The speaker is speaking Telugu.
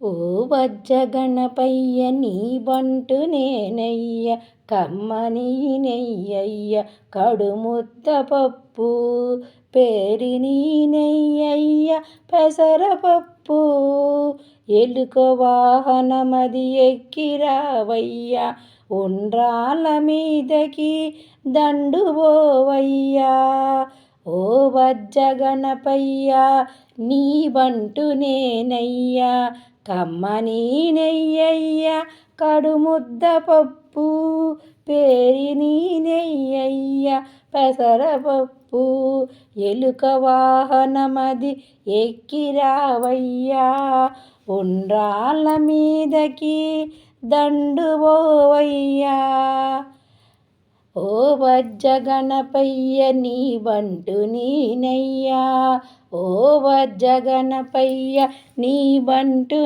ఓ వజ్జ గణపయ్య నీ బంటు నేనయ్య కమ్మని నెయ్యయ్య కడుముద్ద పప్పు పేరిని నెయ్యయ్య పెసరపప్పు ఎలుక వాహనమది ఎక్కిరావయ్య ఉండ్రాల మీదకి దండుబోవయ్యా ఓ వజ్జ గణపయ్య నీ బంటు నేనయ్యా కమ్మని నెయ్యయ్య కడుముద్ద పప్పు పేరిని నెయ్యయ్య పెసరపప్పు ఎలుక వాహనమది ఎక్కిరావయ్యా ఉండ్రాళ్ళ మీదకి దండుబోవయ్యా ఓ వజ్జ గణపయ్య నీ బంటు నేనయ్యా ఓ వజ్జ గణపయ్య నీ బంటు